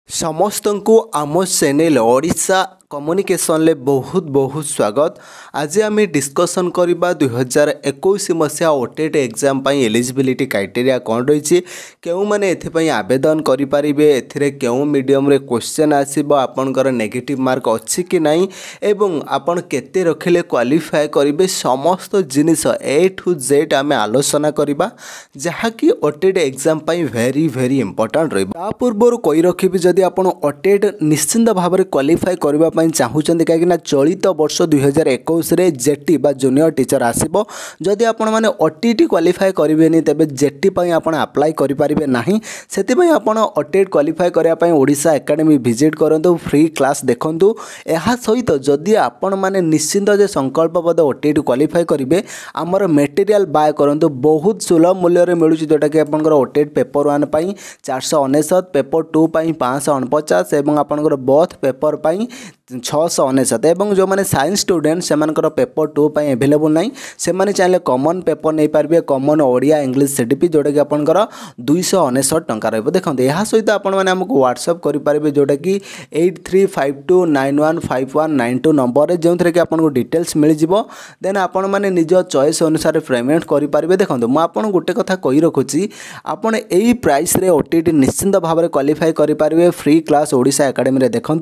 समस्त को आम चैनल ओडिशा कम्युनिकेशन ले बहुत बहुत स्वागत। आज आम डिस्कसन करवा 2021 मसीहा ओटेट एग्जाम एलिजिबिलिटी क्राइटेरिया कौन रही क्यों मैंने आवेदन करें क्यों मीडियम रे क्वेश्चन आसब आपणकर नेगेटिव मार्क अच्छी कि नहीं एवं आपण केते रखिले क्वालिफाई करेंगे समस्त जिनिस ए टू जेड आम आलोचना करवा जहाँकि ओटेट एग्जाम वेरी वेरी इंपोर्टेंट रहा। पूर्व कही रखी जदि आप ओटेट निश्चिंत भाव में क्वालिफाई करने चाहूँगी कहीं चलित वर्ष 2021 जेटी बा जूनियर टीचर आसब जदि आपण मैंने ओटीटी क्वालिफाई करेंगे तेज जेटी आप अप्लाई करेंगे ना से ओटेट क्वालिफाई करने ओडिशा एकेडमी विजिट करूँ फ्री क्लास देखूँ। यह सहित जदि आपण मैंने निश्चिंत जे संकल्पबद्ध ओटीटी क्वालिफाई करेंगे आमर मेटेरियल बाय करूँ बहुत सुलभ मूल्य मिलूँ जोटा कि आपंकर ओटेट पेपर 1 499 पेपर 2 549 एवं आपंकर बोथ पेपर 699 एवं जो मैंने साइंस स्टूडेंट से पेपर 2 एवेलेबल ना से चाहिए कॉमन पेपर नहीं पारे कॉमन ओडिया इंग्लिश सीडीपी जोटा कि आपंकर 299 टंका रही। देखो यह सहित आपण मैंने आमको व्हाट्सएप करेंगे जोटा कि 8352915192 नंबर जो थे कि आपको डिटेल्स मिल जाव देन आपण मैंने निज चॉइस अनुसार पेमेंट करेंगे। देखो मुझे गोटे कथा कही रखुच्छी आपड़ यही प्राइस रे ओटीटी निश्चिंत भाव में क्वालिफाई करेंगे फ्री क्लास ओडिशा एकेडमी रे देखो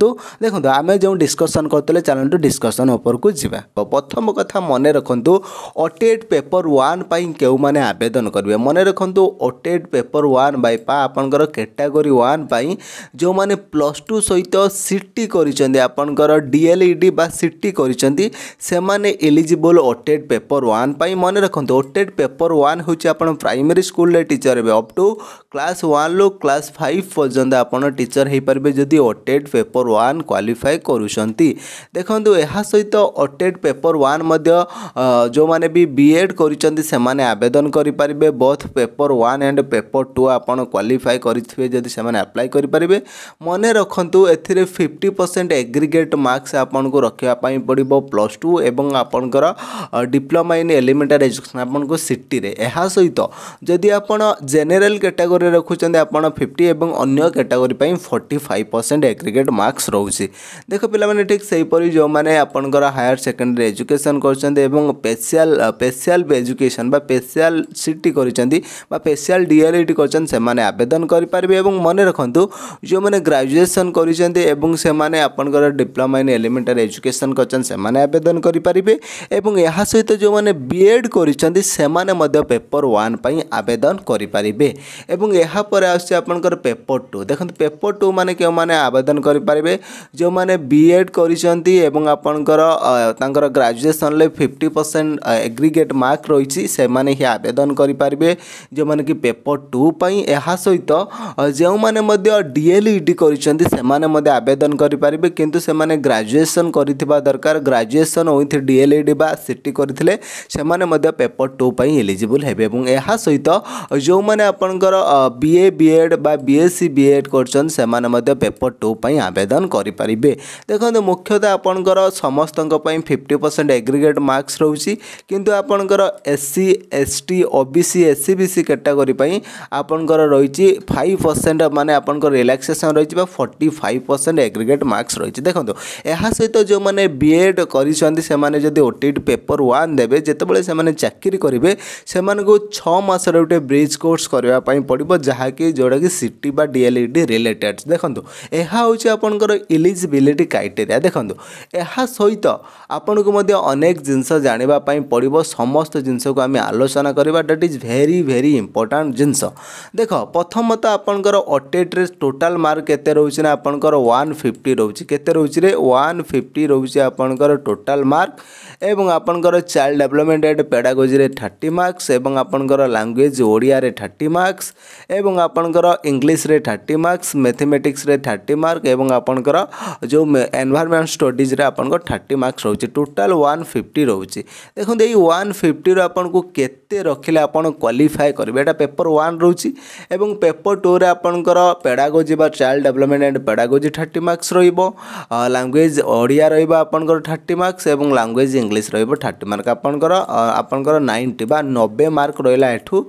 आम जो डिस्कसन करते चलते डिस्कसन उपरकू जावा। प्रथम कथा मन रखु ओटेट पेपर 1 क्यों मैंने आवेदन करेंगे मन रखु ओटेट पेपर 1 आपंकर कैटेगरी 1 जो मैंने +2 सहित सीटी कर डीएलईडी बा सीटी कर एलिजिबल ओटेट पेपर 1 मन रखु ओटेट पेपर 1 हूँ प्राइमरी स्कूल टीचर हे अप टू क्लास 1 लो क्लास 5 पर्यंत आपड़ टीचर हो पारे जदि ओटेट पेपर 1 क्वालिफाई करुँच। देखो यह सहित ओटेट पेपर 1 जो मैंने भी बीएड कर आवेदन करेंगे बोथ पेपर 1 एंड पेपर 2 आपड़ क्वालिफाई करेंगे जदि से अप्लाई करेंगे मन रखु ए 50% एग्रीगेट मार्क्स आपन को रखापी पड़ो +2 एवं आपंकर डिप्लोमा इन एलिमेंटरी एजुकेशन आपको सिटी रे। यह सहित जदि आप जेनेल कैटेगरी रखुच्च आप 50 एवं अन्य कैटेगरी 45% एग्रीगेट मार्क्स रोचे। देख पे ठीक से हीपरी जो मैंने आपंकर हायर सेकेंडरी एजुकेशन कर स्पेशल एजुकेशन स्पेशल सीटी कर स्पेशल डीएलईडी कर आवेदन करेंगे। मन रखु जो मैंने ग्रेजुएशन कर आपंकर डिप्लोमा इन एलिमेंटरी एजुकेशन कर आवेदन करेंगे और यह सहित जो मैंने बीएड कर पेपर 1 आवेदन करेंगे। और यापर आसकर पेपर 2 देखो पेपर 2 मैंने क्यों मैंने आवेदन करेंगे जो मैंने बीएड कर ग्रेजुएशन 50% एग्रीगेट मार्क रही से ही आवेदन करेंगे जो मैंने कि पेपर 2 यह सहित जो मैंने डीएलईडी कर आवेदन करेंगे किंतु से मैंने ग्रेजुएशन कर दरकार ग्रेजुएशन विथ डीएलईडी बा सीटी करते से पेपर 2 एलिजिबल हेबे। यह सहित जो मैंने आपंकर बीए बीएड बा बीएससी बीएड कर पेपर 2 आवेदन करेंगे। देखो मुख्यतः आपंकर समस्त 50% एग्रीगेट मार्क्स रोची किंतु आपंकर SC ST OBC SC BC category आपंकर रही 5% माने आपंकर रिलैक्सेशन रही 45% एग्रीगेट मार्क्स रही। देखो यह सहित जो मैंने बीएड कर जदि ओटीटी पेपर 1 देवे जितेबाला से चाकरी करेंगे से 6 मास गोटे ब्रिज कोर्स करने पड़ो जहाँकि जोटा कि सीटी बा डीएलईडी रिलेटेड। देखो यह हूँ आपंकर एलिजिबिलिटी क्राइटेरिया। देखो यह सहित आपन को अनेक जिनस जानापी पड़ो समस्त जिनस को आम आलोचना करवा that is very very important जिनस। देख प्रथमत आपंकर ओटेट रे टोटाल मार्क केते रोचे ना आपंकर 150 रोचे केते रोचे रे 150 रोचे आपंकर टोटाल मार्क एवं आपंकर चाइल्ड डेवलपमेंट एंड पेडागोजी रे 30 मार्क्स एवं आपंकर लैंग्वेज ओडिया रे 30 मार्क्स एवं आपंकर इंग्लिश रे 30 मार्क्स मैथमेटिक्स रे 30 मार्क एवं आपंकर जो एनवायरमेंट स्टडीज रे आपन को 30 मार्क्स रोचे टोटल 150 रोचे। देखो ये 150 रो आपन को केते रखिले आपन क्वालिफाई करबे एटा पेपर 1 रोची एवं पेपर 2 रे आपन को पेडागोजी बा child development and pedagogy 30 marks रहिबो। लैंग्वेज ओडिया रहिबो आपन को 30 मार्क्स एवं लैंग्वेज इंग्लिश रहिबो 30 मार्क आपन को 90 बा 90 मार्क रहिला एठू।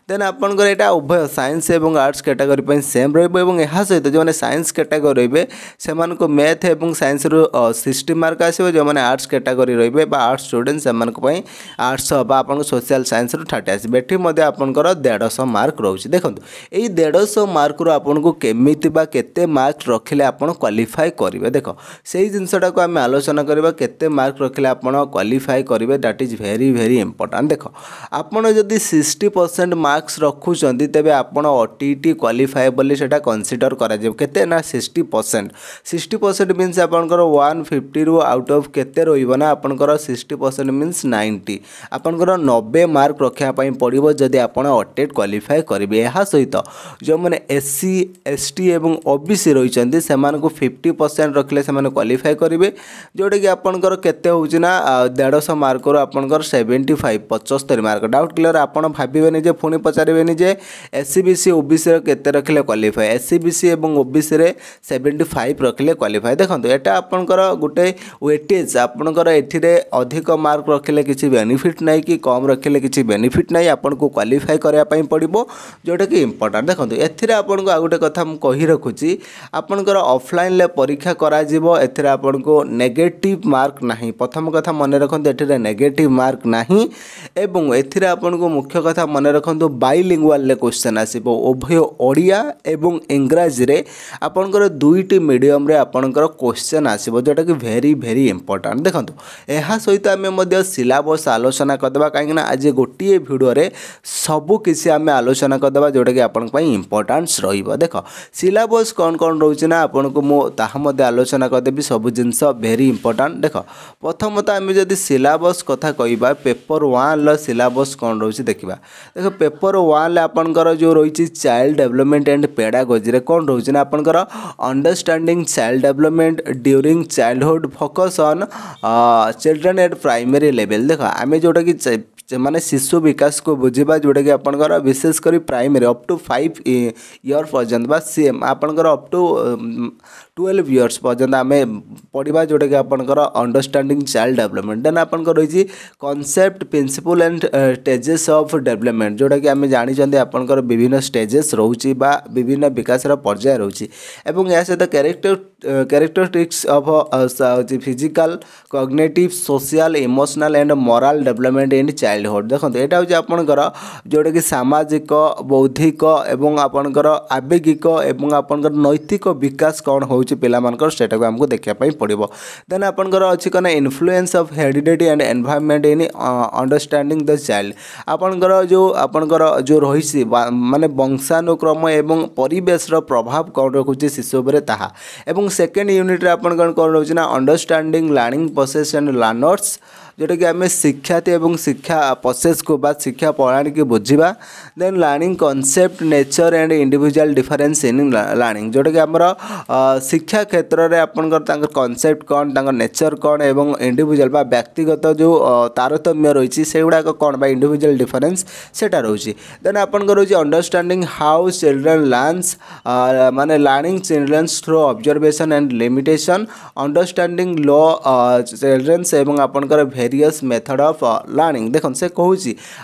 देन आपन को एटा उभय साइंस एवं आर्ट्स कैटेगरी पे सेम रहिबो एवं एहा सहित जो माने साइंस कैटेगरी रहिबे सेमान को मैथ एवं साइंस रो 60 मार्क आसीबो। जो माने आर्ट्स कैटेगरी रहिबे बा आर्ट्स स्टूडेंट सेमान को पई आर्ट्स बा आपन को सोशल साइंस रो 30 आसी बेठी मध्ये आपन को 150 मार्क रहउची। देखंतु एई 150 मार्क रो आपन को केमिति बा केते मार्क रखिले आपन क्वालिफाई करिवे। देखो सेही जिंसटा को हम आलोचना करबा केते मार्क रखिले आपन क्वालिफाई करिवे that is very very important. देखो आपन जदी 60% मार्क्स रखुचंदी तेबे आपन ओटीटी क्वालिफाई बोली सेटा कंसीडर करा जे केते ना 60% मीन्स आपन 150 रु आउट ऑफ केते रहिबो ना आपन 60% मीन्स 90 आपन 90 मार्क रखिया पई पड़िबो जदी आपन ओटेट क्वालिफाई करिवे। एहा सहित जो माने एससी एसटी एवं ओबीसी रहिचंदी सेमान को 50% रखले सेमान क्वालिफाई करिवे जोटा कि आपन केते होउची ना 150 मार्क रो आपन 75 75 मार्क। डाउट क्लियर आपन भाबिबेनी जे पुणी पचारिबेनी जे एससी बीसी ओबीसी रो केते रखले क्वालिफाई एससी बीसी एवं ओबीसी रे 75 रखले क्वालिफाई। देखंतु एटा आपन गुटे वेटेज आपन एथिरे अधिक मार्क रखले किछि बेनिफिट नै कि कम रखले किछि बेनिफिट नै आपन को क्वालिफाई करया पई पड़िबो जोटा कि इंपोर्टेंट। देखंतु एथिरे आपन को आ गुटे कथा हम कहि रखुची आपन ऑफलाइन ले परीक्षा करा जिवो एथिरे आपन को नेगेटिव मार्क नाही। प्रथम कथा मन रखंतु एथिरे नेगेटिव मार्क नाही एवं एथिरे आपन को मुख्य कथा मन रखंतु बाइलिंगुअल ले क्वेश्चन आसीबो उभय ओडिया एवं इंग्रजी रे आपन दुईटी मीडियम रे आपन क्वेश्चन आसीबो जोटा कि वेरी वेरी इंपोर्टेंट। देखंतु एहा सहित आमे मध्य सिलेबस आलोचना करदबा काहे ना आज गोटिए वीडियो रे सबु किसी आमे आलोचना करदबा जोटा कि आपन पई इंपोर्टेंस रहिबो। देखो सिलेबस कोन कोन रहउची ना आपन को मो ताहा मध्य आलोचना करदेबी सब जिंस वेरी इंपोर्टेंट। देखो प्रथमत आमे जदी सिलेबस कथा कहिबा पेपर 1 ल सिलेबस कोन रहउची देखिबा। देखो पेपर 1 ले आपन जो रहिची चाइल्ड डेवलपमेंट एंड पेडागोजी रे कोन रहउची ना आपन understanding child development during childhood focus on children eight primary level. देखो आमे जोटा कि माने शिशु विकास को बुझीबा जोटा कि आपनकर विशेषकर प्राइमरी अप टू 5 ईयर पर्यंत बा सेम आपनकर अप टू 12 इयर्स पर्यंत आमे पढ़ा जोटा कि आपनकर अंडरस्टैंडिंग चाइल्ड डेवलपमेंट। देन आपनकर रही concept principle and stages of development जोटा कि आमे जानि चंदे आपनकर विभिन्न स्टेजेस रहउची बा विभिन्न विकास रा पर्याय रहउची एवं या सहित characteristics of physical cognitive social emotional and moral development in childhood. देखो यहाँ हूँ आपंकर जोटा कि सामाजिक बौद्धिक एवं आपंकर आवेगिक एवं आपंकर नैतिक विकास कौन होची पिलामानकर सेटा को हमको देखिया पड़ो। देन आपंकर अच्छी कना influence of heredity and environment in understanding the child आपंकर जो रही माने वंशानुक्रम एवं परिवेश प्रभाव कौन रखुचे शिशु उपरे ताहा एवं सेकेंड यूनिट रे आपन कौन रहुची ना understanding learning process and learners जोटा कि आम शिक्षार्थी एवं शिक्षा प्रोसेस को बा शिक्षा प्रणाली की बुझा। Then learning concept nature and individual difference in learning जोटा कि आमर शिक्षा क्षेत्र में आपंकर कॉन्सेप्ट कौन नेचर कौन एवं इंडिविजुअल बा व्यक्तिगत जो तारतम्य रही से गुड़ाक कौन बा इंडिविजुअल डिफरेंस सेटा रही। देन आपंकर रही अंडरस्टैंडिंग हाउ चिल्ड्रन लर्न्स माने learning childrens through observation and limitation understanding law childrens एवं आपंकर वेरियस मेथड ऑफ लर्निंग। देखो से कहूँ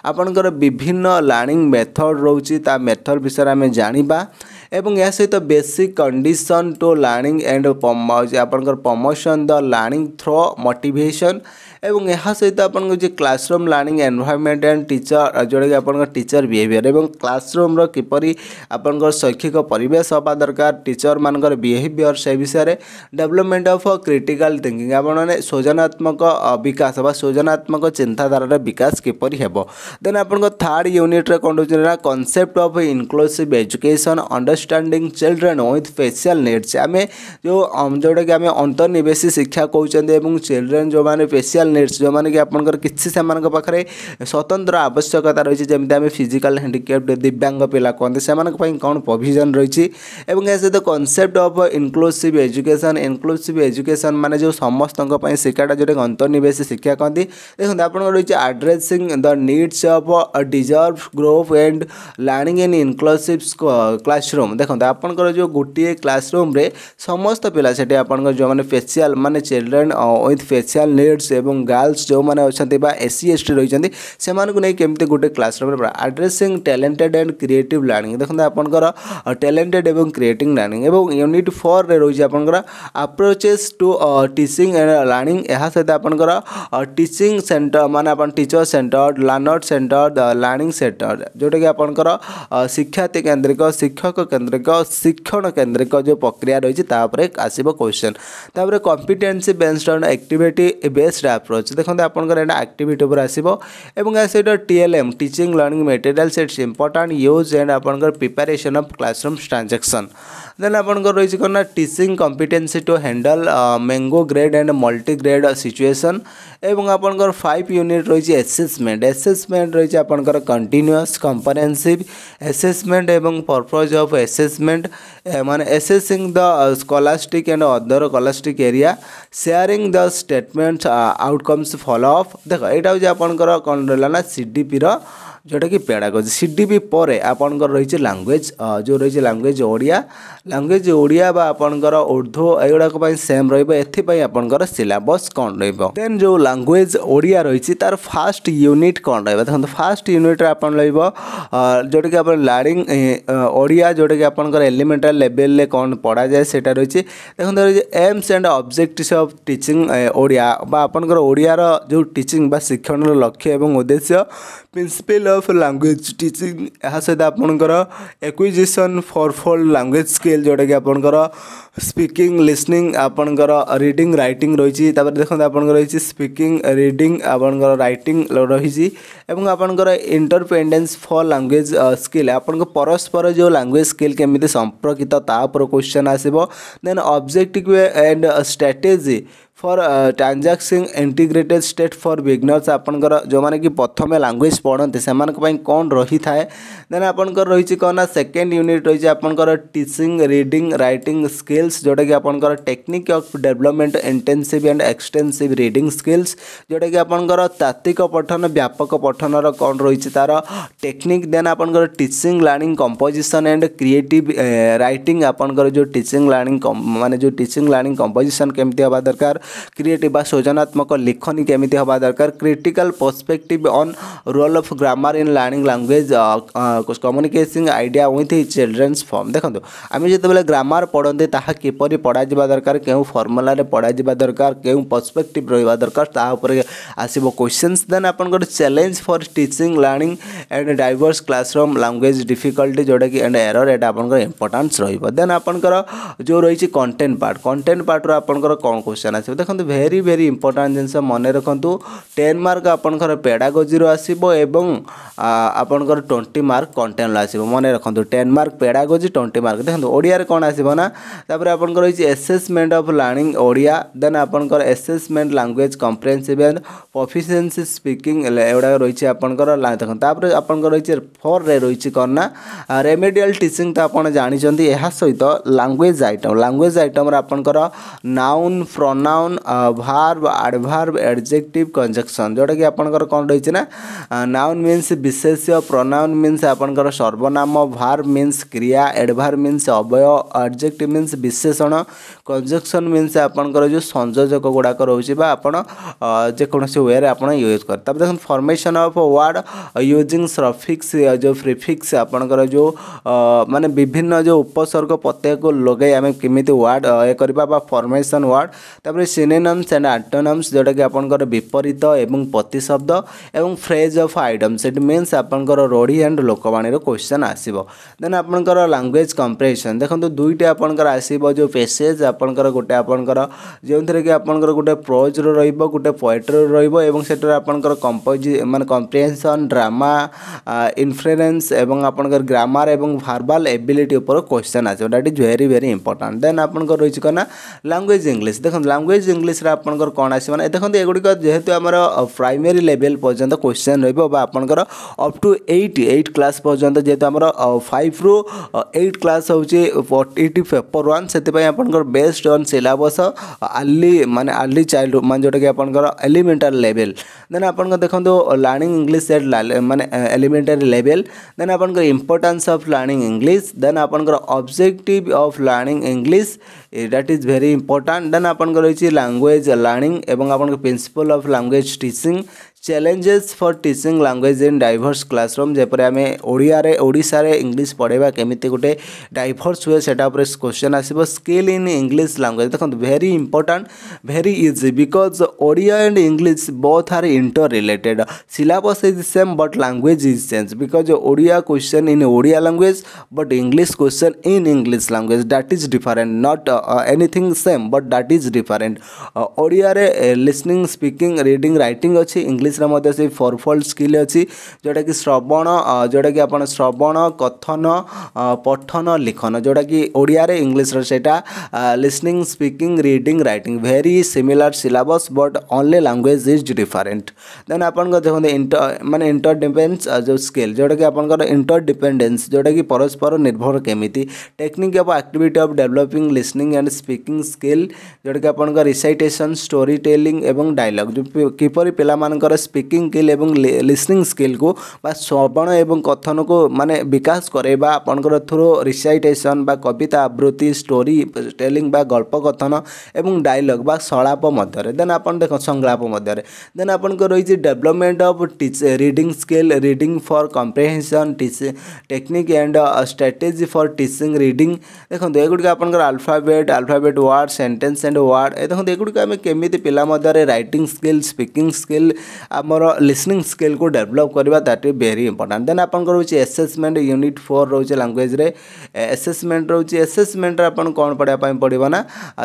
आपंकर विभिन्न लर्निंग मेथड रोची ता मेथड विषय आम जानिबा एवं या सहित basic condition to learning and आपंकर promotion the learning through motivation एवं यहाँ सहित आपन जो classroom learning environment and teacher जोटा कि आपन टीचर बिहेवियर एवं क्लासरूम किपरि आपन शैक्षिक परिवेश हवा दरकार टीचर मानकर बिहेवियर से विषय डेवलपमेंट ऑफ क्रिटिकल थिंकिंग आपन सृजनात्मक विकास बा सृजनात्मक चिंताधारा विकास किपरि हेबो। देन आपन थर्ड यूनिट रे कोन होना concept of inclusive education understanding children with special needs आमे जो जोटा कि आमे अंतर्निवेशी शिक्षा कहउछन्ते एवं चिल्ड्रन जो माने स्पेशल नीड्स जो माने कि आपनकर किछि सेमानक पाखरे स्वतंत्र आवश्यकता रही जमी आम फिजिकल हैंडिक्याप्ड दिव्यांग पिला कहते से कौन प्रोविजन रही या सहित कनसेप्ट ऑफ इनक्लूसिव एजुकेशन माने जो समस्त शिक्षाटा जो अंतर्निवेश शिक्षा कहती देखते आप रही addressing the needs of deserve growth and learning in inclusive classroom देखते आपंकर जो गोटे क्लासरूम रे समस्त पिला से जो मैंने फेसियाल माने चिल्ड्रेन विथ फेसियाल नीड्स एवं गर्ल्स जो मैंने अच्छा एससी एसटी रही से नहीं केमती गोटे classroom addressing talented and creative learning देखते आपंकर टैलेंटेड एवं क्रिएटिव लर्निंग एवं यूनिट 4 रे रही आपंकर approaches to teaching and learning यह सहित आपंकर टीचिंग सेंटर माने अपन teacher centre learner centre learning centre जोटा कि आपंकर शिक्षार्थी केन्द्रिक शिक्षक केन्द्रिक शिक्षण केन्द्रिक जो प्रक्रिया रही आसब क्वेश्चन तापर competency based on activity based approach देखते आपंकर एटा एक्टिविटी उपर आसब एवं सहित TLM teaching learning materials it's important use and आपंकर preparation of classroom transaction then आपंकर रही कौन teaching competency to handle mono grade and multi grade situation एवं आपंकर 5 यूनिट रही एसेसमेंट रही आपंकर कंटिन्यूअस कंप्रेहेंसिव एसेसमेंट एवं पर्पज ऑफ एसेसमेंट माने assessing the scholastic and other scholastic area sharing the statements outcomes follow up देख यहाँ हूँ आपंकर कौन रहा ना सीडीपी जोटा कि पेडागोजी सीडीपी पर आपंकर रही लैंग्वेज जो रही लैंग्वेज ओडिया बा आपंकर उर्दू एगुड़ाक सेम रही सिलेबस कौन रेन जो लैंग्वेज ओडिया रही तार फास्ट यूनिट कौन देखो फास्ट यूनिट आप जोटा कि आप लर्निंग ओडिया जोटा कि आपंकर एलिमेंटल लेवल कौन पढ़ा जाए सेटा रही देखो रही AIIMS and objectives of teaching Odia बा आपंकर ओडियार जो टीचिंग बा शिक्षण लक्ष्य एवं उद्देश्य प्रिंसिपल ऑफ लैंग्वेज टीचिंग यह सहित आपंकर acquisition for fold language skill जोटा कि आपंकर स्पीकिंग लिसनिंग आपंकर रीडिंग राइटिंग रही देखते आपंकर रही स्पीकिंग रीडिंग आपंकर राइटिंग रही आपंकर इंटरपेंडेंस फॉर लैंग्वेज स्किल आपन परस्पर जो लैंग्वेज स्किल केमी संपर्कित तापर क्वेश्चन आसब then objective and strategy for transaction integrated state for beginners आपंकर जो मैंने कि प्रथम लैंग्वेज पढ़ते से कौन रही थाए देन आपंकर रही कौन सेकेंड यूनिट रही आपंकर टीचिंग रीडिंग राइटिंग स्किल्स जोटा कि आपंकर technique of development intensive and extensive reading skills जोटा कि आपंकर तात्विक पठन व्यापक पठनर कौन रही तार टेक्निक देन आपंकर teaching learning composition and creative writing आपंकर जो टीचिंग लर्निंग माने जो टीचिंग लर्निंग कंपोजिशन केमती हवा दरकार क्रिएटिव बा सृजनात्मक लिखनी केमिति हवा दरकार critical perspective on roll of grammar in learning language communication idea with children's form देखो आम जो ग्रामर पढ़ते ताहा किपरि पढ़ा जा दरकार केउ फॉर्मूला रे पढ़ा जा दरकार केउ पर्सपेक्टिव रहिबा दरकार ता ऊपर आसीबो क्वेश्चंस देन आपनकर challenge for teaching learning and diverse classroom language difficulty जोटा कि एंड एरर एटा आपनकर इंपोर्टेंस रहिबो देन आपनकर जो रही कंटेंट पार्ट रो आपनकर कौन क्वेश्चन आसीबो देखो वेरी वेरी इंपोर्टेंट जिनस मन रखु 10 मार्क आपंकर पेडागोजी आसो एवं आपंकर 20 मार्क कंटेंट आसो मन रखु 10 मार्क पेडागोजी 20 मार्क देखो ओडिया कौन आसो ना तापर आपंकर रही assessment of learning Odia then आपंकर assessment language comprehensive and proficiency speaking एगुड़ा रही आपंकर देखो तापर आपंकर रही 4 रे रही कौन ना रेमेडियल टीचिंग तो आप जानते यह सहित लैंग्वेज आइटम आपंकर noun pronoun verb adverb adjective conjunction जोटा कि आपंकर कौन रही ना नाउन मीन्स विशेष्य प्रोनाउन मीन्स आपंकर सर्वनाम भार्ब मीन्स क्रिया एडभार्ब मीन्स अवय एडजेक्टिव मीन्स विशेषण कंजक्शन मीन्स आपंकर जो संयोजक गुड़ाक रोचे जेकोसी वे आप यूज कर तब देख formation of word using suffix जो प्रीफिक्स आपंकर जो माने विभिन्न जो उपसर्ग प्रत्यय को लगे आम केमी वर्ड ये करवा फॉर्मेशन वर्ड तापर सिनोनिम्स एंड एंटोनिम्स जोटा कि आपंकर विपरीत एवं प्रतिशब्द एवं phrase of items it means आपंकर रूढ़ी एंड लोकवाणी क्वेश्चन आसो देन आपंकर लैंग्वेज कंप्रेहेंशन देखो दुईटे आपंकर आसो जो पैसेज आपंकर गोटे आपंकर जो थे कि आपंकर गोटे प्रोज रो गोटे पोएट्री रो से आपंकर कंपोजी माने कंप्रेहेंशन ड्रामा इन्फ्लुएंस एवं आपंकर ग्रामर एवं वर्बल एबिलिटी ऊपर क्वेश्चन आसो that is very very important then आपंकर रही कौन लैंग्वेज इंग्लिश देखो लैंग्वेज ଲାଙ୍ଗୁଏଜ इंग्लिश आपंकर कौन आस देखते एगुड़िक जेहेतु आमर प्राइमरी लेवल पर्यंत क्वेश्चन रहा आपंकर अप टू 8 क्लास पर्यंत जेहेतु आमर 5 ରୁ 8 क्लास हूँ इट पेपर 1 से आपंकर बेस्ड ऑन सिलेबस अर्ली माने अर्ली चाइल्ड मान जोटा कि आपंकर एलिमेंटरी लेवल देन आपन देखो लर्निंग इंग्लिश एट माने एलिमेंटरी लेवल देन आपंकर importance of learning English then आपंकर objective of learning English that is very important then आपंकर रही लैंग्वेज लर्निंग एवं आपन principle of language teaching challenges for teaching language in diverse classroom जेपर आम ओडिशा रे इंग्लिश पढ़ेबा केमिति गोटे डाइवर्स हुए सेटा पर क्वेश्चन आसीबो स्किल इन इंग्लिश लैंग्वेज देखो very important very easy because Odia and English both are interrelated syllabus is same but language is change because Odia question in Odia language but English question in English language that is different not anything same but that is different Odia रे listening speaking reading writing अच्छी English से fourfold skill अच्छी जोटा कि श्रवण जोटा कि आपण श्रवण कथन पठन लिखन जोटा कि ओडिया रे इंग्लिश सेटा listening speaking reading writing very similar syllabus but only language is different then आपण देखते माने इंटरडिपेंडेंस जो स्किल जोटा कि आपण इंटरडिपेंडेंस जोटा कि परस्पर निर्भर केमिति technique of activity of developing listening and speaking skill जोटा कि आपण रिसाइटेशन स्टोरी टेलिंग एवं डायलॉग जो किपरि पिला मानकर स्पीकिंग स्किल एवं लिसनिंग स्किल को बा श्रवण एवं कथन को माने विकास करेबा आपनकर थ्रू रिसाइटेशन बा कविता आवृत्ति स्टोरी टेलिंग बा गल्प कथन एवं डायलॉग बा सलाप मध्य देन आपन देख संलाप मध्य देन आपनकर रही development of reading skill reading for comprehension technique and strategy for teaching reading देखो एगुड़ आपनकर alphabet word sentence and word देखो एगुड़ आम केमी पिला मध्य राइटिंग स्किल स्पीकिंग स्किल आमर लिसनिंग स्किल को डेवलप करवा that is very important then आपन रोचे असेसमेंट यूनिट 4 रोचे लैंग्वेज रे असेसमेंट रोचे असेसमेंट आपन कोन पढ़ा पई पड़िबो ना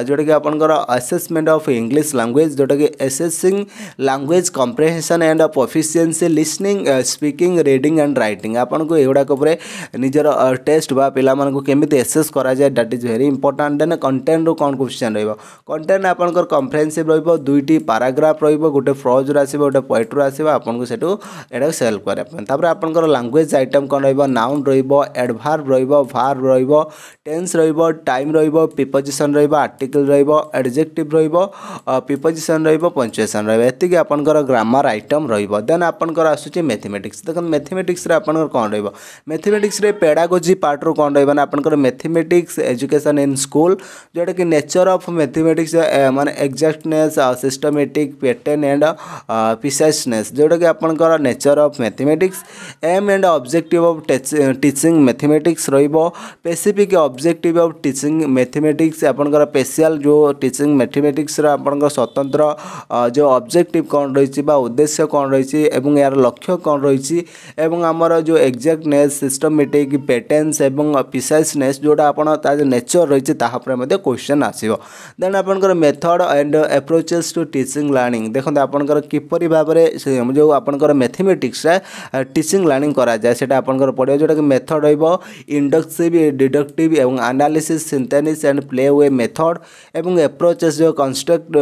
जोटा कि आपनकर असेसमेंट ऑफ इंग्लिश लैंग्वेज जोटा कि assessing language comprehension and proficiency listening speaking reading and writing आपन को एगुडा ऊपर निजर टेस्ट बा पिला मन को केमिति असेस करा जाय that is very important then content रो कोन क्वेश्चन रहइबो कंटेंट आपनकर कॉम्प्रिहेंसिव रहइबो दुईटी पैराग्राफ रहइबो गोटे फ्रॉज रो आसीबो गोटे पोएट्री आसीबो आपन को सेटू एडा सेल्फ करे तापर आपनकर लैंग्वेज आइटम कोन रहइबो नाउन रहइबो एडवर्ब रहइबो वर्ब रहइबो टेंस रहइबो टाइम रहइबो प्रीपोजिशन रहइबो आर्टिकल रहइबो एडजेक्टिव रहइबो प्रीपोजिशन रहइबो पंक्चुएशन रहइबो एति कि आपनकर ग्रामर आइटम रहइबो देन आपनकर आसुची मैथमेटिक्स देखन मैथमेटिक्स रे आपनकर कोन रहइबो मैथमेटिक्स रे पेडागोजी पार्ट रो कोन रहइबो ना आपनकर मैथमेटिक्स एजुकेशन इन स्कूल जोटा कि नेचर ऑफ मैथमेटिक्स माने exactness systematic pattern and preciseness जोटा कि आपनकर nature of mathematics aim and objective of teaching mathematics रहइबो specific objective of teaching mathematics आपनकर स्पेशल जो टीचिंग मैथमेटिक्स रा आपनकर स्वतंत्र जो ऑब्जेक्टिव कोन रहिछि बा उद्देश्य कोन रहिछि एवं यार लक्ष्य कोन रहिछि एवं हमर जो एक्जैक्टनेस सिस्टमैटिक पैटर्न्स एवं प्रिसाइसनेस जोटा आपण ता नेचर रहिछि ताहा पर मध्ये क्वेश्चन आसीबो देन आपनकर method and approaches to teaching learning देखो आपनकर किपरि भाबरे जो आपनकर मैथमेटिक्स टीचिंग लर्निंग करा जाय सेटा आपनकर पढियो जोटा कि मेथड रहइबो इंडक्टिव डिडक्टिव एवं analysis synthesis and play way method एवं अप्रोचेस जो कंस्ट्रक्ट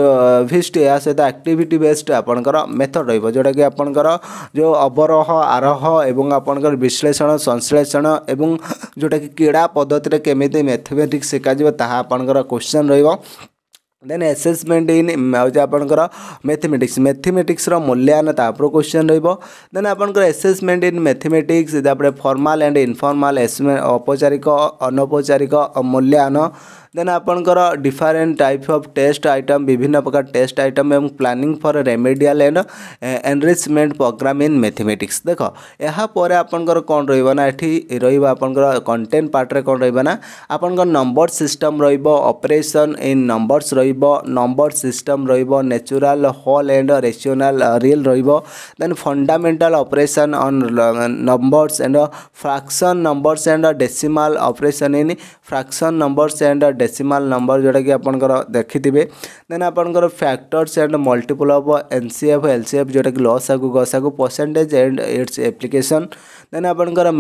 विस्ट या से एक्टिविटी बेस्ड आपनकर मेथड रहइबो जोटा कि आपनकर जो अवरोह आरोह एवं आपनकर विश्लेषण संश्लेषण एवं जोटा कि क्रीड़ा पद्धति रे केमिति मैथमेटिक्स सिखा जिवो ताहा आपनकर क्वेश्चन रहइबो देन असेसमेंट इन आपनकर मैथमेटिक्स मूल्यायन तापर क्वेश्चन रहिबो देन आपनकर असेसमेंट इन मैथमेटिक्स तापर फॉर्मल एंड इनफॉर्मल औपचारिक अनौपचारिक मूल्यायन देन आपनकर different type of test item विभिन्न प्रकार टेस्ट आइटम एवं planning for remedial and enrichment program in mathematics देखो यहाँ पर आपनकर कौन रहिबो ना एठी रहिबो आपनकर कंटेंट पार्ट रे कौन रहिबो ना आपनकर नंबर सिस्टम रहिबो ऑपरेशन इन नंबर्स रहिबो नंबर सिस्टम रहिबो natural whole and rational real रहिबो then fundamental operation on numbers and fraction numbers and decimal operation in fraction numbers and decimal number जोटा कि आपनकर देखिथिबे देन आपनकर factors and multiple of HCF LCM जोटा कि लसागु गसागु percentage and its application then आपनकर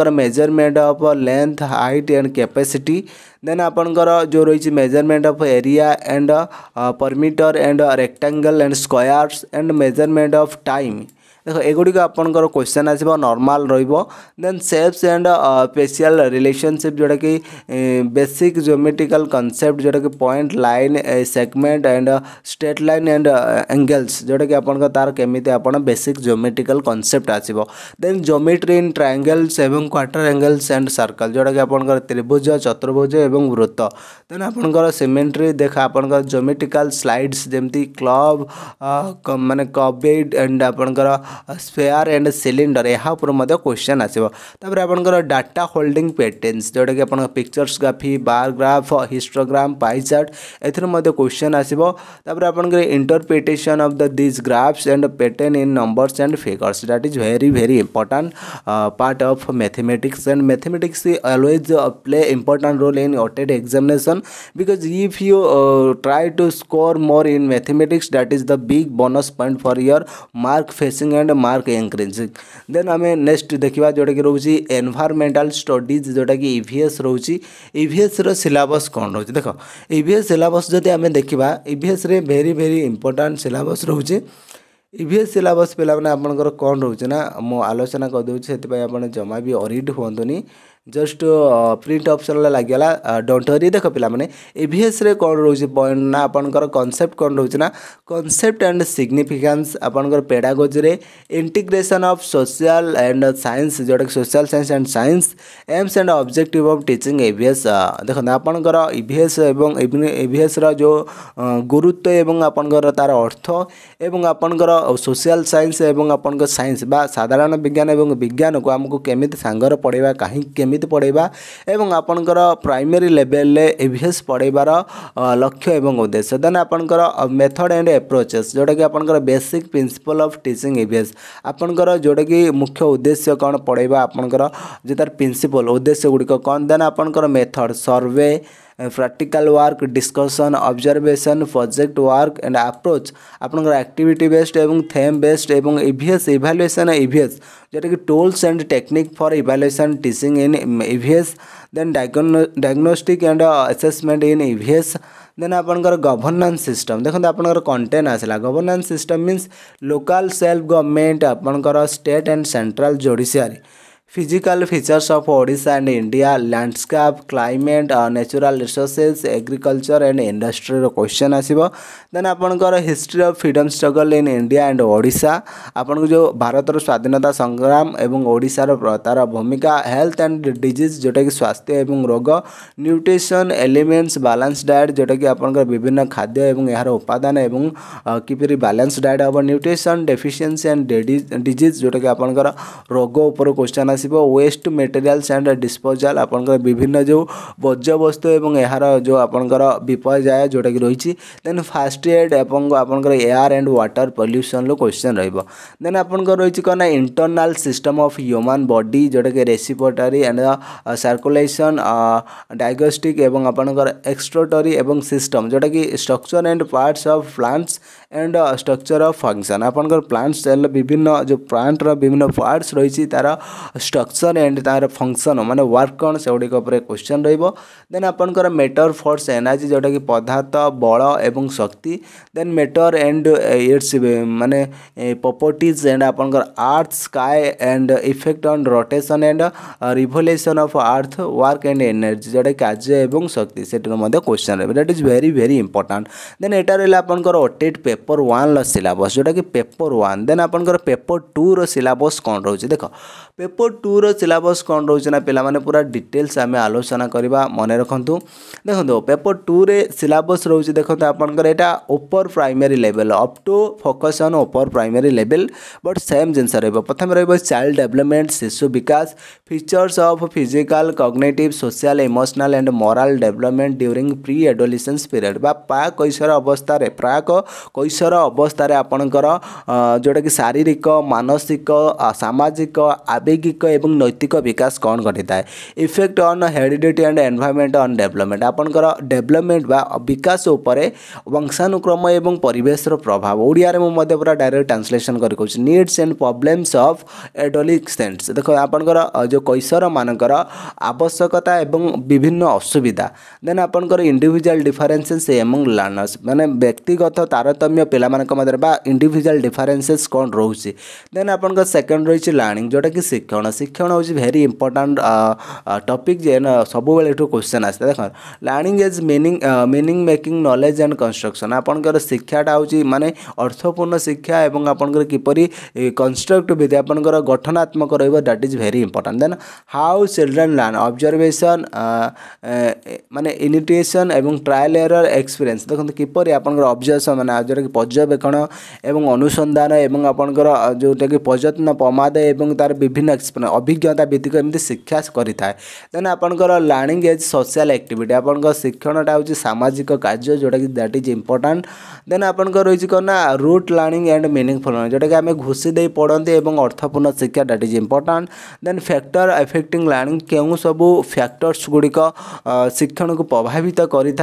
measurement of length height and capacity then आपणकर जो रही measurement of area and perimeter and rectangle and squares and measurement of time देख एगुड़िक आपंकर क्वेश्चन आसो normal then shapes and spatial relationship जोटा कि बेसिक ज्योमेट्रिकल कॉन्सेप्ट जोटा कि point line segment and straight line and angles जोटा कि आपंकर तार केमिति आपण बेसिक ज्योमेट्रिकल कॉन्सेप्ट आसो देन ज्योमेट्री इन ट्रायंगल्स एवं क्वार्टर एंगल्स एंड सर्कल जोटा कि आपंकर त्रिभुज चतुर्भुज एवं वृत्त देन आपंकर सिमेट्री देखा आपंकर ज्योमेट्रिकल स्लाइड्स जमती क्लब माने कॉबेड एंड आपंकर स्फेयर एंड सिलिंडर यहाँ क्वेश्चन आसो तापर आपंकर डाटा होल्डिंग पैटर्न्स जोटा कि आप pictography bar graph histogram pie chart एथर क्वेश्चन आसो तापर आपंकर interpretation of this graphs and pattern in numbers and figures that is very important part of mathematics and mathematics always play important role in OTET examination because if you try to score more in mathematics that is the big bonus point for your mark facing and mark increasing then आम next देखा जोटा कि रोचे environmental studies जोटा कि EVS रोचे EVS रो syllabus कौन रोचे देख ईवीएस सिलेबस जदि आम देखा ईवीएस रे वेरी इंपोर्टेंट सिलेबस रोचे ईवीएस सिलेबस पे आपंकर कौन रोचे ना मु आलोचना करदे आप जमा भी अरिड हुआ जस्ट प्रिंट ऑप्शन लगे डोंट वरी देख पिला माने ईवीएस रे कौन रोचे पॉइंट ना आपनकर कॉन्सेप्ट कौन रोचे ना कॉन्सेप्ट एंड सिग्निफिकेंस आपनकर पेडागोजी रे integration of social and science जोटा social science and science aims and objective of teaching EVS देख आपनकर ईवीएस एवं ईवीएस रो जो गुरुत्व एवं आपनकर तार अर्थ एवं आपनकर सोशल साइंस एवं आपनकर साइंस बा साधारण विज्ञान एवं विज्ञान को आमको केमिति सांगर पढ़ेबा कहीं केमिति पढ़ेबा एवं आपनकर प्राइमरी लेवल रे ईवीएस पढ़ेबार लक्ष्य एवं उद्देश्य देन आपनकर मेथड एंड अप्रोचेस जोटा कि आपनकर basic principle of teaching EVS आपनकर जोटा कि मुख्य उद्देश्य कौन पढ़ेबा आपनकर जे तार प्रिंसिपल उद्देश्य गुड़िक कौन देन आपनकर method survey practical work discussion observation project work and approach आपनकर एक्टिविटी बेस्ड एवं थेम बेस्ड एवं ईवीएस इवैल्यूएशन ईवीएस जोटा कि tools and technique for evaluation teaching in EVS then diagnostic and assessment in EVS then आपनकर governance system देखो आपनकर content आसला governance system means local self government आपनकर state and central judiciary physical features of Odisha and India landscape climate natural resources agriculture and industry question आसो then आपनकर history of freedom struggle in India and Odisha आपन जो भारतर स्वाधीनता संग्राम एवं ओडिशार तार भूमिका हेल्थ एंड डिजीज जोटा कि स्वास्थ्य एवं रोग न्यूट्रिशन एलिमेंट्स बैलेंस डाइट जोटा कि आपनकर विभिन्न खाद्य एवं यार उपादान एवं किपरि बैलेंस डाइट हम न्यूट्रिशन डेफिशिएंसी एंड डिजीज जोटा कि आपनकर रोग उपर question waste materials and disposal आपनकर विभिन्न जो वर्ज्य वस्तु एवं यार जो आपनकर विपर्याय जोटा कि रही देन फास्ट एड एवं आपनकर air and water pollution low question रहिबो देन आपनकर रही कौन internal system of human body जोटा कि रेस्पिरेटरी एंड सर्कुलेशन डायग्नोस्टिक एवं आपनकर एक्सक्रीटरी एवं सिस्टम जोटा कि structure and parts of plants and structure of function आपनकर प्लांट्स विभिन्न जो प्लांट रो विभिन्न पार्ट्स रही तार स्ट्रक्चर एंड तार फंक्शन माने वर्क कौन से गुड़िक क्वेश्चन रहिबो देन आपनकर मैटर फोर्स एनर्जी जोटा कि पदार्थ बल एवं शक्ति देन मैटर एंड इट्स माने प्रॉपर्टीज एंड आपनकर earth sky and effect on rotation and revolution of earth work and energy जोटा कार्य एवं शक्ति सेटर मध्ये क्वेश्चन रहिबो that is very important then एटा रहला आपनकर ओटेट पेपर 1 लो सिलेबस जोटा कि पेपर 1 देन आपनकर पेपर 2 रो सिलेबस कौन रोचे देखो पेपर 2 रो सिलेबस कौन रोचे ना पिला माने पूरा डिटेल्स आमे आलोचना करबा मने रखंतु देखो पेपर 2 रे सिलेबस रोचे देखो आपनकर एटा upper primary level up to focus on upper primary level but same जिनस रहबो प्रथम रहबो चाइल्ड डेवलपमेंट शिशु विकास features of physical cognitive social emotional and moral development during pre adolescence period बा प्राक कैशोर अवस्था रे प्राक कैशोर अवस्था रे आपनकर जोटा कि शारीरिक मानसिक सामाजिक आवेगिक एवं नैतिक विकास कौन घटी था effect on heredity and environment on development आपनकर डेवलपमेंट बा विकास उपरे वंशानुक्रम एवं परिवेश प्रभाव ओडिया रे मध्य पूरा डायरेक्ट ट्रांसलेशन कर कहूँ needs and problems of adolescents देखो आपनकर जो कैशोर मानकर आवश्यकता एवं विभिन्न असुविधा देन आपनकर इंडिविजुअल डिफरेंसेस एमंग लर्नर्स माने व्यक्तिगत तारतम्य पिला मानक मध्य बा इंडिविजुअल डिफरेंसेस कौन रोचे देन आपनकर सेकंड रही लर्निंग जोटा कि शिक्षण शिक्षण हूँ भेरी इंपोर्टाट टॉपिक जे सब बेले क्वेश्चन आसता देख learning is meaning making knowledge and construction आपनकर शिक्षाटा हूँ माने अर्थपूर्ण शिक्षा एवं आपनकर किपरि कंस्ट्रक्ट विधि आपनकर गठनात्मक रहिबो that is very important then how children learn observation माने इनिटिएशन एवं ट्रायल एरर एक्सपीरियंस देखो किपरि आपनकर ऑब्जर्वेशन माने जोटा कि पर्यवेक्षण एवं अनुसंधान एवं आपनकर जोटा कि पर्यटन प्रमाद एवं तार विभिन्न अभिज्ञता भित्तिक एमती शिक्षा करें देन आपनकर लर्निंग एज सोशल एक्टिविटी आपनकर शिक्षणटा हूँ सामाजिक कार्य जोटा कि दैट इज इंपोर्टाट देन आपनकर रही कौन ना rote learning and meaningful learning जोटा कि आम घुषी दे पढ़ते एवं अर्थपूर्ण शिक्षा that is important then factor affecting learning क्यों सब फैक्टर्स गुड़िक शिक्षण को प्रभावित करें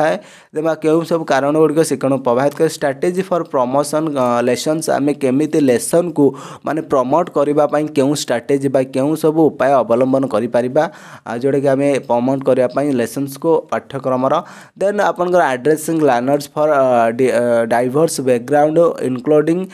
क्यों सब कारण गुड़िक शिक्षण को प्रभावित करे स्ट्रैटेजी फॉर प्रमोशन लेसन्स आम केमी लेसन को माने प्रमोट करने क्यों स्ट्रैटेजी क्यों सब उपाय अवलंबन करिपरिबा जोटा कि आम प्रमोट करने लेसन्स को पाठ्यक्रम देन आपनकर addressing learners for diverse background including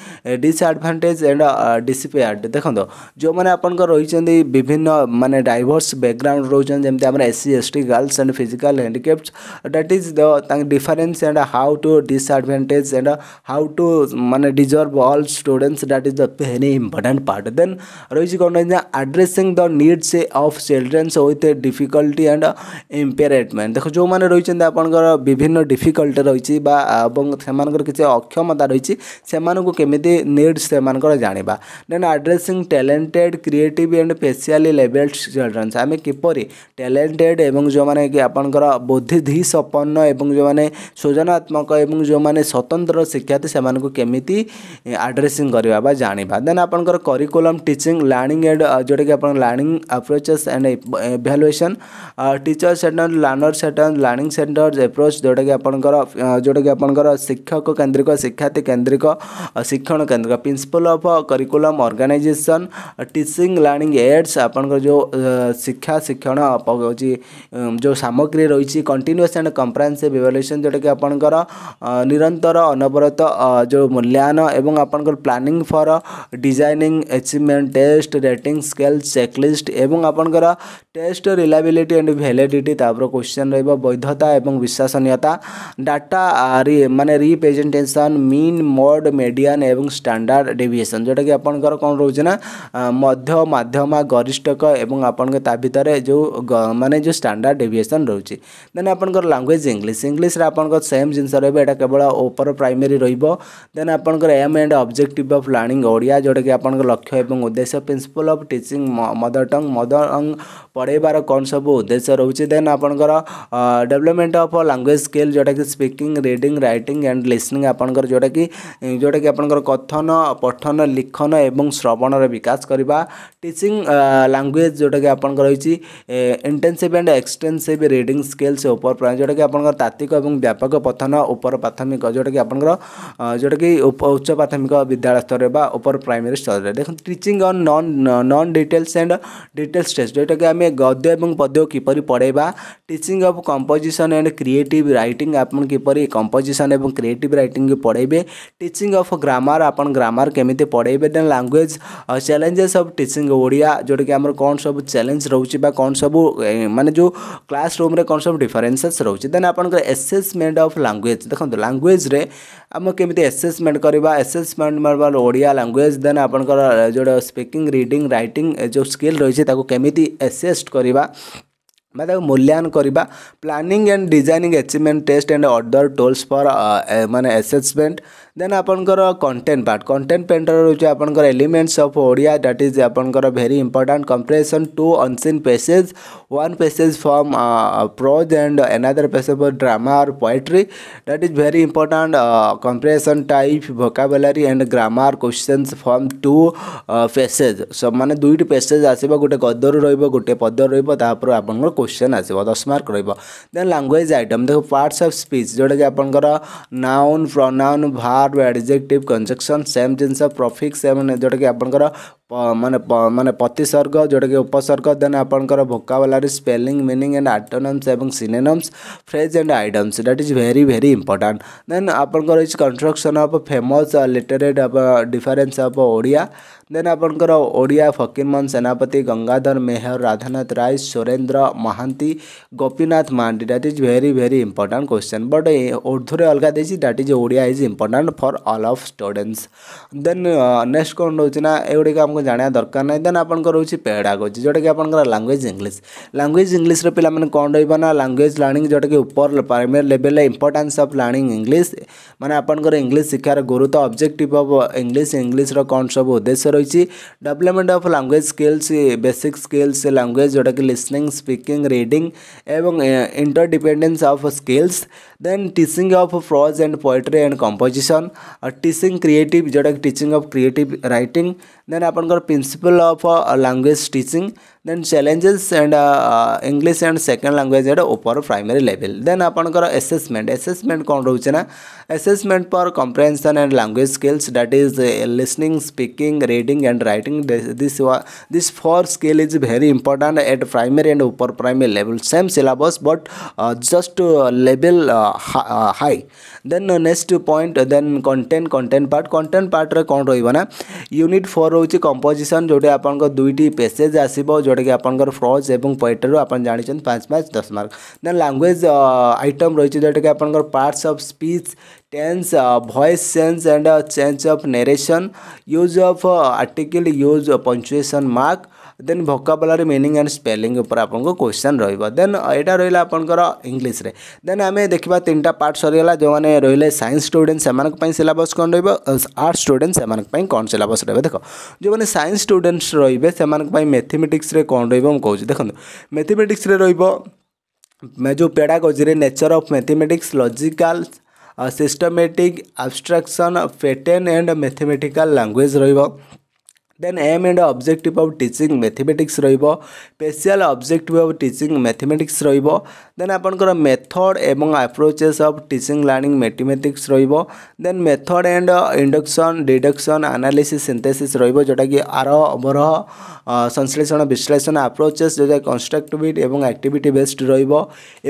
disadvantage and despaired देखो जो मैंने आपनकर रही विभिन्न माने डाइवर्स बैकग्राउंड रोचन जमती आम SC ST girls and physical handicaps that is the difference and how to disadvantage and how to माने deserve all students that is the very important part then रही कौन addressing the needs of childrens with difficulty and impairment देखो जो मैंने रही आपनकर विभिन्न difficulty रही किसी अक्षमता रही केमी नीड्स से जाना then addressing talented creative and specially levelled childrens आम किपरि टैलेंटेड एवं जो मैंने कि आपनकर बुद्धिधी संपन्न एवं जो मैंने सृजनात्मक एवं जो मैंने स्वतंत्र शिक्षार्थी से केमी एड्रेसिंग करवा जाना देन आपनकर करिकुलम टीचिंग लर्निंग एंड जोटा कि अपन learning approaches and evaluation teacher centre learner centre learning centers approach जोटा कि आपनकर शिक्षक केन्द्रिक शिक्षार्थी केन्द्रिक शिक्षण केन्द्रिक principle of curriculum organization teaching learning aids आपनकर जो शिक्षा शिक्षण जो सामग्री रही कंटिन्यूअस एंड कंप्रेहेंसिव इवैल्यूएशन जोटा कि आपनकर निरंतर अनवरत जो मूल्यांकन एवं आपनकर planning for designing achievement test rating scale checklist एवं आपनकर टेस्ट रिलायबिलिटी एंड वैलिडिटी तापर क्वेश्चन रहिबो वैधता एवं विश्वसनीयता डाटा माने रिप्रेजेंटेशन मीन मोड मीडियन एवं स्टैंडर्ड डेविएशन जोटा कि आपनकर कौन रोचे ना मध्य माध्यम गरिष्ठक एवं आपन ता भितर जो माने जो स्टैंडर्ड डेविएशन रोचे देन आपनकर लैंग्वेज इंग्लिश इंग्लिश रे आपनकर सेम जिनस रहबो एटा केवल ऊपर प्राइमरी रहिबो देन आपनकर aim and objective of learning Odia जोटा कि आपनकर लक्ष्य एवं उद्देश्य principle of teaching mother tongue पढ़ेबार कौन सब उद्देश्य रोचे देन आपनकर डेवलपमेंट ऑफ लैंग्वेज स्किल जोटा कि speaking reading writing and listening आपनकर जोटा कि आपनकर कथन पठन लिखन एवं श्रवण रे विकास करबा टीचिंग लैंग्वेज जोटा कि आपनकर रही intensive and extensive reading skills ऊपर जोटा कि आपनकर तात्विक एवं व्यापक पठन ऊपर प्राथमिक जोटा कि आपनकर जोटा कि उच्च प्राथमिक विद्यालय स्तर बा ऊपर प्राइमरी स्तर देखो teaching on non details and details test जोटा कि आम गद्य एवं पद्य किपरि पढ़ेबा teaching of composition and creative writing आपन किपरि कंपोजिशन एवं क्रिएटिव राइटिंग को पढ़ेबे टीचिंग ऑफ ग्रामर आपन ग्रामर केमिति पढ़ेबे then language challenges of teaching Odia जोटा कि हमर कौन सब चैलेंज रोचे बा कौन सब माने जो क्लासरूम रे कौन सब डिफरेंसेस रोचे देन आपन एसेसमेंट ऑफ लैंग्वेज देखो लैंग्वेज रे आम केमिति एसेसमेंट करबा एसेसमेंट मतलब ओडिया लैंग्वेज देन आपनकर जो स्पीकिंग रीडिंग राइटिंग जो स्किल रही है केमिति एसेस्ट करबा मूल्यांकन करबा planning and designing achievement test and other tools for माने असेसमेंट देन आपनकर कंटेंट पार्ट रोचे आपनकर elements of Odia that is आपनकर very important comprehension two unseen passage one passage from prose and another passage for drama or poetry that is very important comprehension type vocabulary and grammar questions from two passage सब माने दुईटी passage आसीबो गोटे गद्य रहिबो गोटे पद्य रहिबो तापर आपनकर क्वेश्चन आसीबो 10 मार्क रहिबो देन लैंग्वेज आइटम देखो पार्ट्स ऑफ स्पीच जोटा कि आपनकर noun pronoun verb adjective conjunction same जिनस प्रोफिक्स एवं जोटा कि आपनकर माने माने प्रतिसर्ग जोटा कि उपसर्ग देन आपनकर vocabulary spelling meaning and antonyms एवं synonyms phrase and items that is very very important then आपनकर is construction of famous literary difference of Odia then आपनकर Odia Fakirmohan Senapati Gangadhar Meher Radhanath Ray Surendra Mohanty Gopinath Mandi that is very very important question but Urdu रे अलग देछि that is Odia is important for all of students then next कौन रोचे ना एगुड़ी हमको जाना दरकार ना देन आपनकर रोचे पेडागोजी जोटा कि आपनकर लैंग्वेज इंग्लिश रे पिला माने कौन रहिबा ना लैंग्वेज लर्निंग जोटा कि ऊपर प्राइमरी लेवल रे इंपोर्टेंस ऑफ लर्निंग इंग्लिश माने आपनकर इंग्लिश शिक्षार गुरुत्व ऑब्जेक्टिव ऑफ इंग्लिश रो कौन सब उद्देश्य रही development of language skills basic skills language जोटा कि लिसनिंग स्पीकिंग रीडिंग एवं interdependence of skills then teaching of prose and poetry and composition teaching creative जोटा कि teaching of creative writing then आपनकर principle of language teaching then challenges and English and second language at upper primary level then आपनकर assessment कौन रोचे ना assessment for comprehension and language skills that is listening speaking reading and writing this four skill is very important at primary and upper primary level same syllabus but just level high then next point then content part रे कौन रहिबा ना unit 4 रोचे composition Jote आपनकर दुईटी passage आसीबो जोटा कि आपनकर फ्रॉज एवं पोएट्री आपन जानि छन 5 10 मार्क देन लैंग्वेज आइटम रही जोटा कि आपनकर parts of speech tense voice sense and change of narration use of article use punctuation mark then vocabulary meaning and spelling ऊपर आपको क्वेश्चन रहिबा देन एटा रहिला आपनकर इंग्लिश रे देन आमे देखिबा तीनटा पार्ट सरीगला जो माने रहिले साइंस स्टूडेंट सेमानक पई सिलेबस कोन रहिबा आर्ट स्टूडेंट सेमानक पई कोन सिलेबस रहिबा देखो जो माने साइंस स्टूडेंट्स रहिबे सेमानक पई मैथमेटिक्स रे कोन रहिबा हम कहू देखो मैथमेटिक्स रे रहिबो मैं जो पेडागोजी रे nature of mathematics logical systematic abstraction pattern and mathematical language रहिबो then aim and objective of teaching mathematics रहिबो special objective of teaching mathematics रहिबो देन आपनकर मेथड एवं approaches of teaching learning mathematics रहिबो then method and induction deduction analysis synthesis रहिबो जोटा कि आरो अवरोह संश्लेषण विश्लेषण अप्रोचेस जोटा कंस्ट्रक्टिविटी एवं एक्टिविटी बेस्ड रहिबो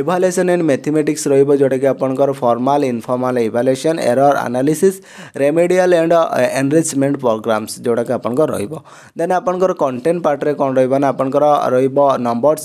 इवैल्यूएशन एंड मैथमेटिक्स रहिबो जोटा कि आपनकर formal informal evaluation error analysis remedial and enrichment programs जोटा कि आपनकर देन आपनकर कंटेंट पार्ट रे कोन रहिबा ना आपनकर रहिबो number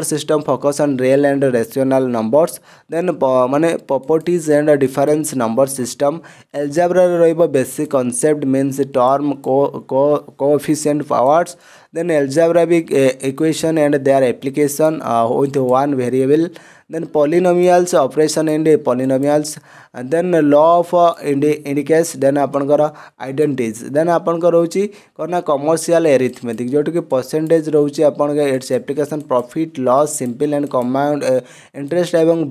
system focus on real and rational numbers then माने properties and difference number system algebra रे रहिबो basic concept means term coefficient powers then algebraic equation and their application with one variable then polynomials operation and polynomials and then law of indices then आपनकर identities then आपनकर रोची करना commercial arithmetic जोट कि percentage रोची आपनकर its application profit loss simple and compound interest एवं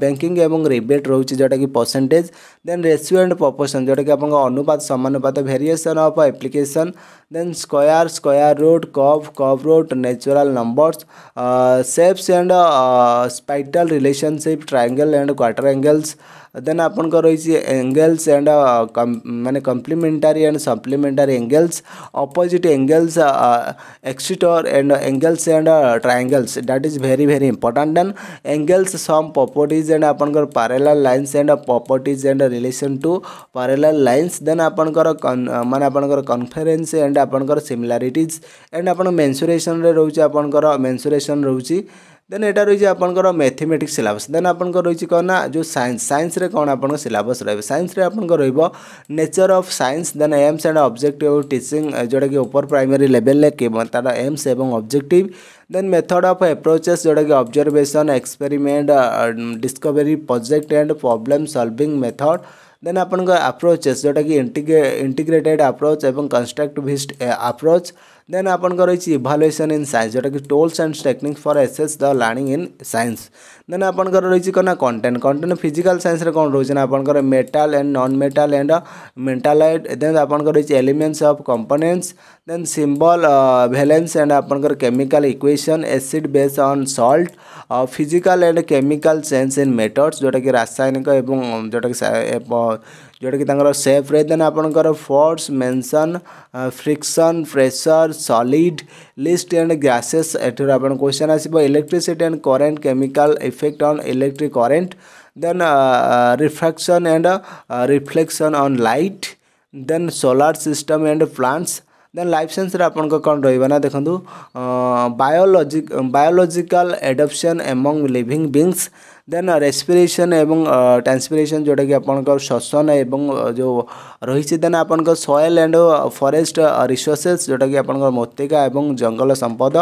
banking एवं rebate रोची जोटा कि percentage then ratio and proportion जोटा कि आपनकर अनुपात समानुपात variation of application then square root curve root natural numbers shapes and spiral relationship triangle and quadrangles then आपनकर रही एंगल्स एंड माने complementary and supplementary angles opposite angles exterior and angles and triangles that is very very important then angles sum properties and आपनकर parallel lines and properties and relation to parallel lines then आपनकर माने आपनकर congruence and आपनकर similarities and आपन mensuration रे रहउची आपनकर mensuration रहउची then एटा रही आपंकर मैथमेटिक्स सिलेबस देन आपंकर रही कौन ना जो साइंस रे कौन आपन सिलेबस रही साइंस रे आपन रहिबो nature of science then aims and objective teaching जोटा कि ऊपर प्राइमरी लेवल के तार एम्स एवं objective then method of approaches जोटा कि observation experiment discovery project and problem solving method then आपन अप्रोचेस जोटा कि इंटीग्रेटेड अप्रोच एवं कंस्ट्रक्टिविस्ट अप्रोच देन आपन रही इभालुएसन इन साइंस जोटा कि tools and techniques for assess the learning in science then आपन रही कौन कंटेंट फिजिकल साइंस रे कौन रोचे ना आपन metal and non metal and metalloid then आपन रही elements of components then symbol valence and आपन chemical equation acid base on salt physical and chemical sense in methods जोटा कि रासायनिक एवं जोटा कि सेफ रे देन आपनकर force motion friction pressure solid liquids and gases एठर आपन क्वेश्चन आसीबो electricity and current chemical effect on electric current then refraction and reflection on light then solar system and plants then life science रे आपन कौन रहिबा ना देखंतु biological adoption among living beings then respiration एवं ट्रांसपिरेशन जोटा कि आपन श्वसन एवं जो रही देन आपन सॉइल एंड फॉरेस्ट रिसोर्सेस जोटा कि आपन मृत्तिका एवं जंगल संपद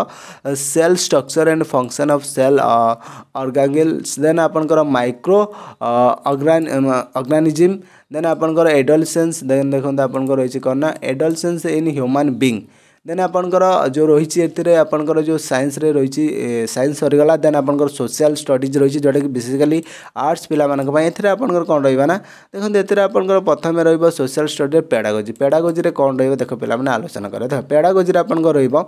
cell structure and function of cell organelles then आपन माइक्रो ऑर्गेनिज्म देन आपन एडोलसेंस देन देखो आपन रही कौन ना adolescence in human being then आपनकर जो रही आपनकर जो साइंस रे रही साइंस सरीगला देन आपनकर सोशल स्टडीज रही जोटा कि बेसिकली आर्ट्स पिला मानक पय एथिरे आपनकर कोन रहिबा ना देखो एथिरे आपनकर प्रथम रहिबो सोशल स्टडी पेडागोजी रे कोन रहिबो देखो पिला माने आलोचना करे देखो पेडागोजी रे आपनकर रहिबो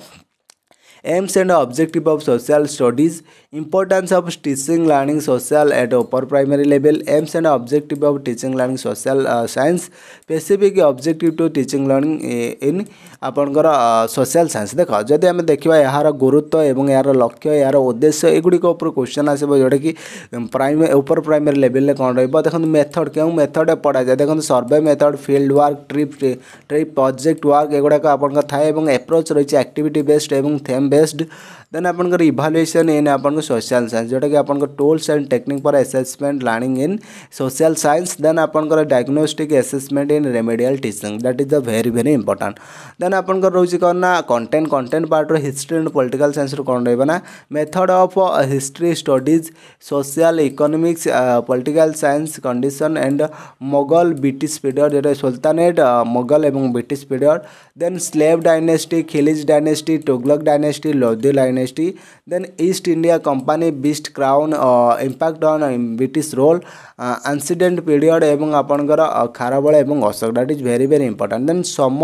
aims and objective of social studies importance of teaching learning social at upper primary level aims and objective of teaching learning social science specific objective to teaching learning in आपनकर सोशल साइंस देख जदि आम देखा यार गुरुत्व एवं यार लक्ष्य यार उद्देश्य एगुड़िक क्वेश्चन आसो जोटा कि ऊपर प्राइमरी लेवल में कौन रही देखो मेथड क्यों मेथड पढ़ा जाए देखो survey method field work trip project work एगुड़ाक आपन थाए एप्रोच रही एक्टिविटी बेस्ड एवं थेम बेस्ड देन आपनकर इभालुएशन इन आपन सोशल साइंस जोटा कि आपन tools and technique for assessment learning in social science then आपनकर diagnostic assessment in remedial teaching that is the very important then आपनकर रोची कौन ना content part history and political science रो कौन रहिबा ना method of history studies social economics political science condition and Mughal British period जोटा सुल्तानेट मुगल एवं British period then slave dynasty Khilji dynasty Tughlaq dynasty Lodi dynasty then East India Company beast crown impact on British role ancient period एवं आपनकर खारबल एवं Ashoka that is very important then some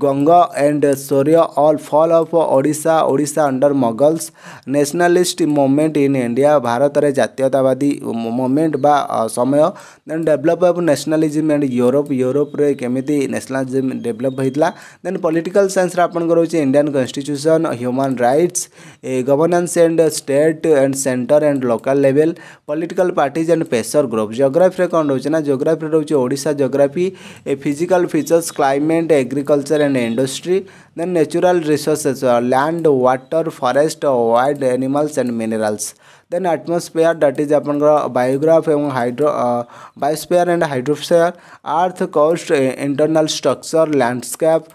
Ganga and Surya all fall of Odisha under Mughals nationalist movement in India Bharat रे जातीयतावादी movement बा समय then develop of nationalism and Europe रे केमिति nationalism develop होइतला देन पॉलिटिकल साइंस रे आपन करो Indian constitution human rights governance and state and centre and local level political parties and pressure group geography रे कौन रोचे ना ज्योग्राफी रोचे Odisha geography physical features climate agriculture and industry then natural resources land water forest wild animals and minerals then atmosphere that is apangar biograph एवं hydro biosphere and hydrosphere earth coast internal structure landscape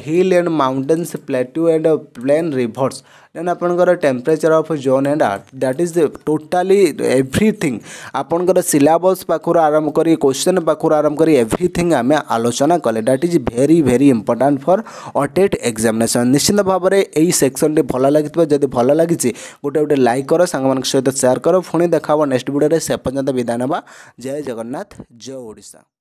hill and mountains plateau and plain rivers then apangar temperature of zone and earth that is the totally everything apangar syllabus पाखुर आरंभ करी question पाखुर आरंभ करी everything आमे आलोचना कले that is very important for OTET examination निश्चित भाव में यही सेक्शन भल लगी जब भल लगी गोटे लाइक कर सांग सहित शेयर कर पुणी देखा नेक्स्ट वीडियो से पर्यंत विदाय ना जय जगन्नाथ जय ओडिशा।